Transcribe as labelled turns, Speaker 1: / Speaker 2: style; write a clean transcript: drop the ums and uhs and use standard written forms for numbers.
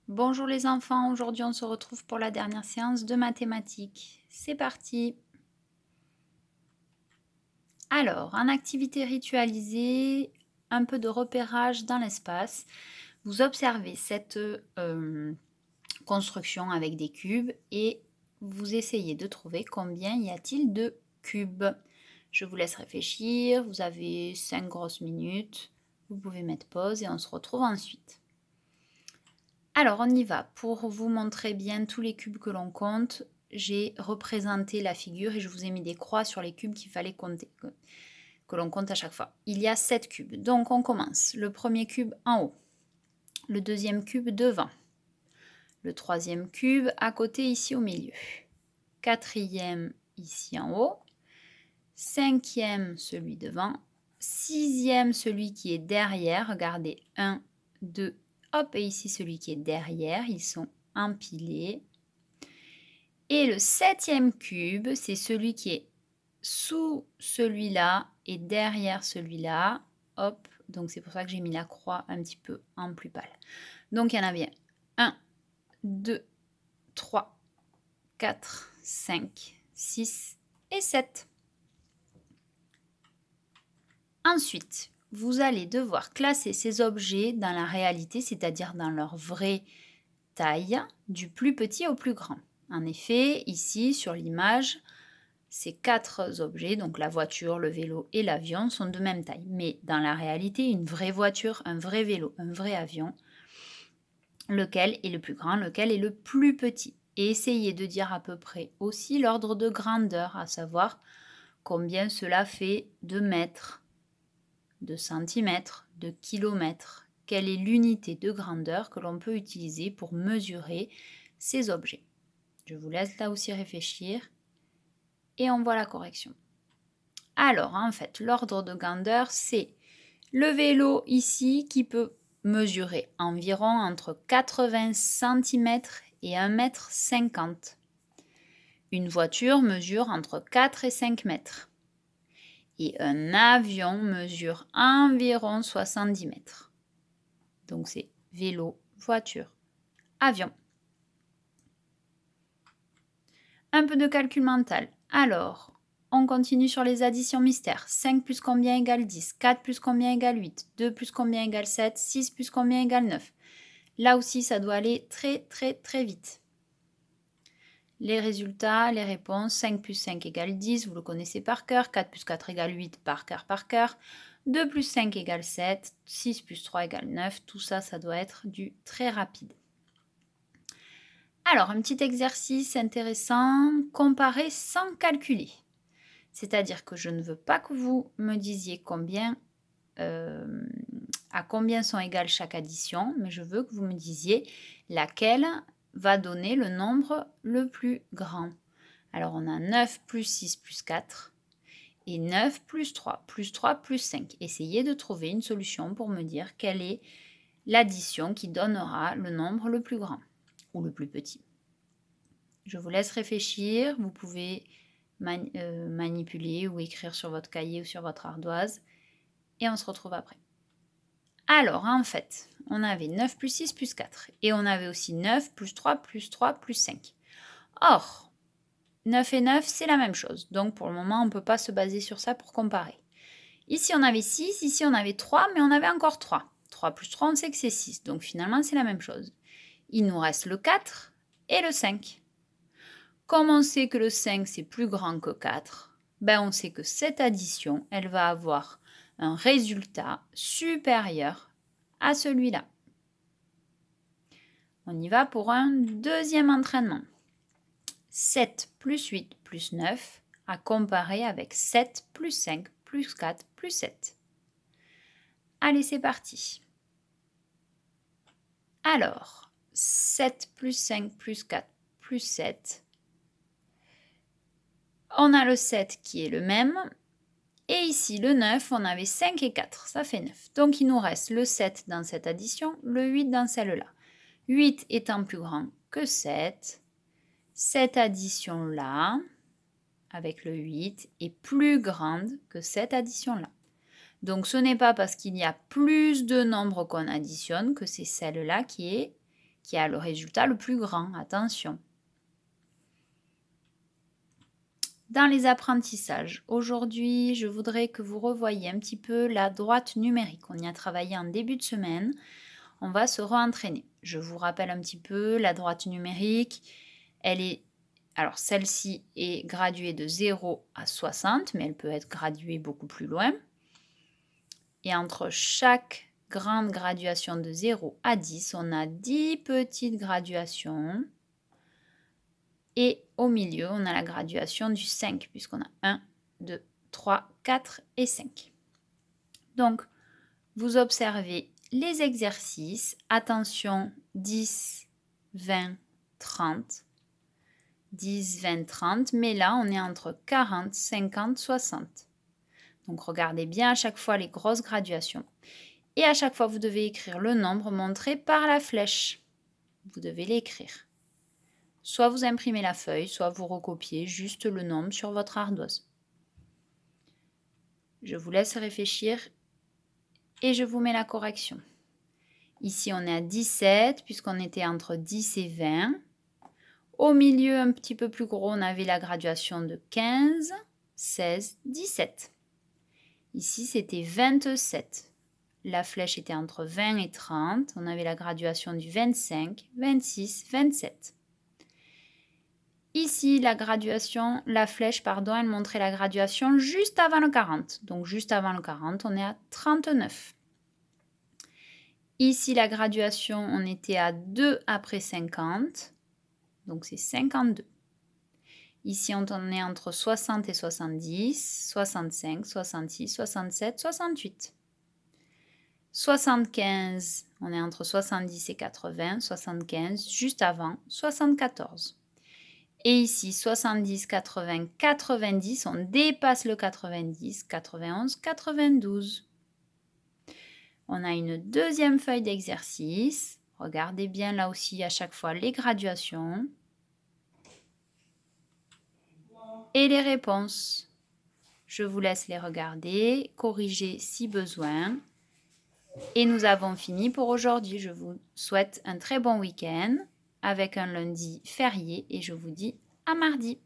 Speaker 1: Bonjour les enfants, aujourd'hui on se retrouve pour la dernière séance de mathématiques. C'est parti. Alors, en activité ritualisée, un peu de repérage dans l'espace. Vous observez cette construction avec des cubes et vous essayez de trouver combien y a-t-il de cubes. Je vous laisse réfléchir, vous avez 5 grosses minutes. Vous pouvez mettre pause et on se retrouve ensuite. Alors, on y va. Pour vous montrer bien tous les cubes que l'on compte, j'ai représenté la figure et je vous ai mis des croix sur les cubes qu'il fallait compter, que l'on compte à chaque fois. Il y a 7 cubes. Donc, on commence. Le premier cube en haut. Le deuxième cube devant. Le troisième cube à côté, ici au milieu. Quatrième, ici en haut. Cinquième, celui devant. Sixième, celui qui est derrière. Regardez, 1, 2, hop, et ici celui qui est derrière. Ils sont empilés. Et le septième cube, c'est celui qui est sous celui-là et derrière celui-là. Hop, donc c'est pour ça que j'ai mis la croix un petit peu en plus pâle. Donc il y en a bien 1, 2, 3, 4, 5, 6 et 7. Ensuite, vous allez devoir classer ces objets dans la réalité, c'est-à-dire dans leur vraie taille, du plus petit au plus grand. En effet, ici, sur l'image, ces 4 objets, donc la voiture, le vélo et l'avion, sont de même taille. Mais dans la réalité, une vraie voiture, un vrai vélo, un vrai avion, lequel est le plus grand, lequel est le plus petit. Et essayez de dire à peu près aussi l'ordre de grandeur, à savoir combien cela fait de mètres, de centimètres, de kilomètres. Quelle est l'unité de grandeur que l'on peut utiliser pour mesurer ces objets? Je vous laisse là aussi réfléchir et on voit la correction. Alors, en fait, l'ordre de grandeur, c'est le vélo ici qui peut mesurer environ entre 80 cm et 1,50 m. Une voiture mesure entre 4 et 5 mètres. Et un avion mesure environ 70 mètres. Donc c'est vélo, voiture, avion. Un peu de calcul mental. Alors, on continue sur les additions mystères. 5 plus combien égale 10? 4 plus combien égale 8? 2 plus combien égale 7? 6 plus combien égale 9? Là aussi, ça doit aller très très très vite. Les résultats, les réponses, 5 plus 5 égale 10, vous le connaissez par cœur. 4 plus 4 égale 8, par cœur. 2 plus 5 égale 7, 6 plus 3 égale 9. Tout ça, ça doit être du très rapide. Alors, un petit exercice intéressant, comparer sans calculer. C'est-à-dire que je ne veux pas que vous me disiez à combien sont égales chaque addition, mais je veux que vous me disiez laquelle va donner le nombre le plus grand. Alors, on a 9 plus 6 plus 4 et 9 plus 3 plus 5. Essayez de trouver une solution pour me dire quelle est l'addition qui donnera le nombre le plus grand ou le plus petit. Je vous laisse réfléchir. Vous pouvez manipuler ou écrire sur votre cahier ou sur votre ardoise. Et on se retrouve après. Alors, en fait, on avait 9 plus 6 plus 4. Et on avait aussi 9 plus 3 plus 3 plus 5. Or, 9 et 9, c'est la même chose. Donc, pour le moment, on ne peut pas se baser sur ça pour comparer. Ici, on avait 6. Ici, on avait 3, mais on avait encore 3. 3 plus 3, on sait que c'est 6. Donc, finalement, c'est la même chose. Il nous reste le 4 et le 5. Comme on sait que le 5, c'est plus grand que 4, on sait que cette addition, elle va avoir un résultat supérieur à celui-là. On y va pour un deuxième entraînement. 7 plus 8 plus 9 à comparer avec 7 plus 5 plus 4 plus 7. Allez, c'est parti. Alors, 7 plus 5 plus 4 plus 7. On a le 7 qui est le même. Et ici, le 9, on avait 5 et 4, ça fait 9. Donc, il nous reste le 7 dans cette addition, le 8 dans celle-là. 8 étant plus grand que 7, cette addition-là, avec le 8, est plus grande que cette addition-là. Donc, ce n'est pas parce qu'il y a plus de nombres qu'on additionne que c'est celle-là qui qui a le résultat le plus grand. Attention. Dans les apprentissages, aujourd'hui, je voudrais que vous revoyiez un petit peu la droite numérique. On y a travaillé en début de semaine. On va se re-entraîner. Je vous rappelle un petit peu la droite numérique. Alors celle-ci est graduée de 0 à 60, mais elle peut être graduée beaucoup plus loin. Et entre chaque grande graduation de 0 à 10, on a 10 petites graduations. Et au milieu, on a la graduation du 5, puisqu'on a 1, 2, 3, 4 et 5. Donc, vous observez les exercices. Attention, 10, 20, 30. 10, 20, 30. Mais là, on est entre 40, 50, 60. Donc, regardez bien à chaque fois les grosses graduations. Et à chaque fois, vous devez écrire le nombre montré par la flèche. Vous devez l'écrire. Soit vous imprimez la feuille, soit vous recopiez juste le nombre sur votre ardoise. Je vous laisse réfléchir et je vous mets la correction. Ici, on est à 17 puisqu'on était entre 10 et 20. Au milieu, un petit peu plus gros, on avait la graduation de 15, 16, 17. Ici, c'était 27. La flèche était entre 20 et 30. On avait la graduation du 25, 26, 27. Ici, la flèche, elle montrait la graduation juste avant le 40. Donc, juste avant le 40, on est à 39. Ici, la graduation, on était à 2 après 50. Donc, c'est 52. Ici, on est entre 60 et 70, 65, 66, 67, 68. 75, on est entre 70 et 80, 75, juste avant, 74. Et ici, 70, 80, 90, on dépasse le 90, 91, 92. On a une deuxième feuille d'exercice. Regardez bien là aussi à chaque fois les graduations. Et les réponses. Je vous laisse les regarder, corriger si besoin. Et nous avons fini pour aujourd'hui. Je vous souhaite un très bon week-end avec un lundi férié et je vous dis à mardi.